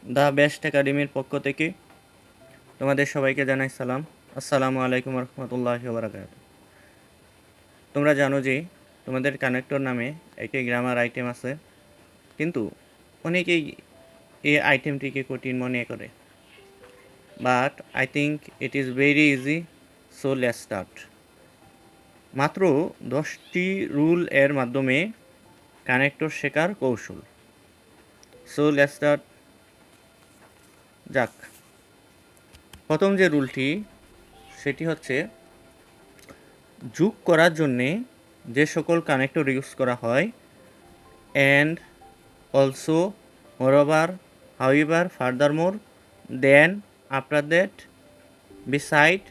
The best একাডেমির পক্ষ থেকে তোমাদের সবাইকে জানাই সালাম। আসসালামু আলাইকুম রহমতুল্লাহি ওয়া বারাকাতুহু। তোমরা জানো যে তোমাদের কানেক্টর নামে একটি গ্রামার আইটেম আছে, কিন্তু অনেকেই এই আইটেমটিকে কঠিন মনে করে। But I think it is very easy, so let's start. মাত্র 10টি রুল এর মাধ্যমে কানেক্টর শেখার কৌশল। So let's start. যাক, প্রথম যে রুলটি সেটি হচ্ছে যোগ করার জন্যে যে সকল কানেক্টর ইউজ করা হয় and, also, moreover, however, furthermore, then, after that, beside,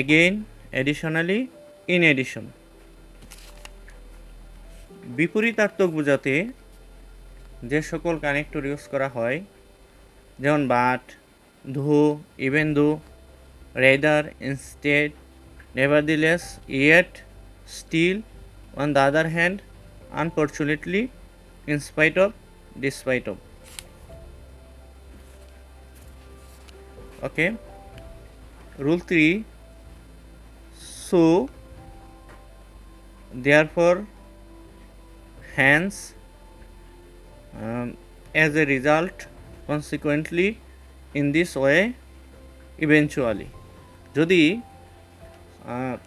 again, additionally, in addition. বিপরীতার্থক বোঝাতে যে সকল কানেক্টর ইউজ করা হয় যেমন বাট, ধো, even though, rather, instead, nevertheless, yet, still, on the other hand, unfortunately, in spite of, despite of. Okay. Rule 3. So, therefore, hence, as a result, consequently, in this way, eventually. যদি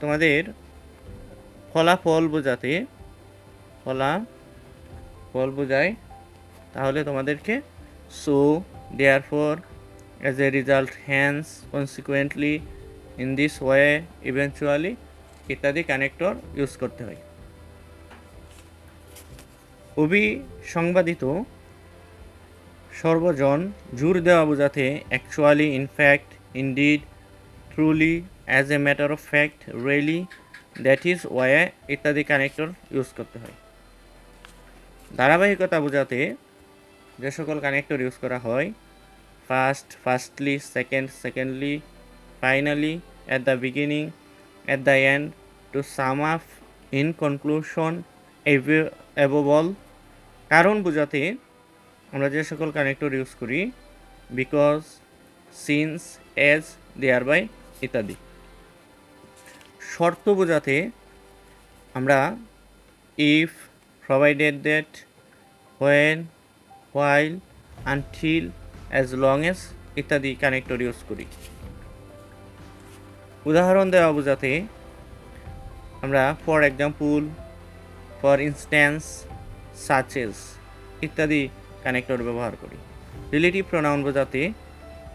তোমাদের ফলাফল বোঝাতে ফলাফল বোঝায় তাহলে তোমাদেরকে so, therefore, as a result, hence, consequently, in this way, eventually ইত্যাদি connector use করতে হয়। অভিসংবাদিত, সর্বজন, জোর দেওয়া বোঝাতে actually, in fact, indeed, truly, as a matter of fact, really, that is way ইত্যাদি কানেক্টর ইউজ করতে হয়। ধারাবাহিকতা বোঝাতে যে সকল কানেক্টর ইউজ করা হয় first, firstly, second, secondly, finally, at the beginning, at the end, to sum up, in conclusion, above all. কারণ বোঝাতে আমরা যে সকল কানেক্টর ইউজ করি বিকজ, সিন্স, এজ, দেয়ারবাই ইত্যাদি। শর্ত বোঝাতে আমরা if, provided that, when, while, until, as long as ইত্যাদি কানেক্টর ইউজ করি। উদাহরণ দেওয়া বোঝাতে আমরা for example, for instance, such as ইত্যাদি কানেক্টর ব্যবহার করি। রিলেটিভ প্রোনাউন বোঝাতে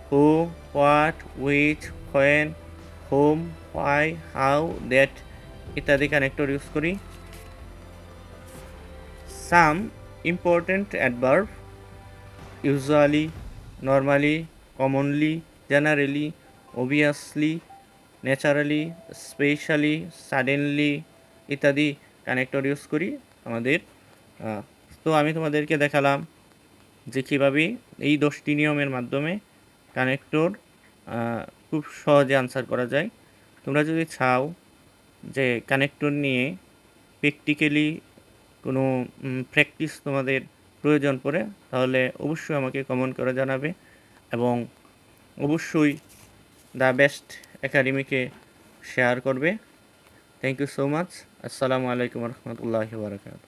who, what, which, when, whom, why, how, that ইত্যাদি কানেক্টর ইউজ করি। Some important adverb usually, normally, commonly, generally, obviously, naturally, specially, suddenly ইত্যাদি কানেক্টর ইউজ করি আমাদের। তো আমি তোমাদেরকে দেখালাম যে কীভাবে এই 10টি নিয়মের মাধ্যমে কানেক্টর খুব সহজে আনসার করা যায়। তোমরা যদি চাও যে কানেক্টর নিয়ে প্র্যাকটিক্যালি কোনো প্র্যাকটিস তোমাদের প্রয়োজন পড়ে তাহলে অবশ্যই আমাকে কমেন্ট করে জানাবে এবং অবশ্যই দ্য বেস্ট একাডেমিকে শেয়ার করবে। Thank you so much. আসসালামু আলাইকুম রহমতুল্লাহি ওয়া বারাকাতুহু।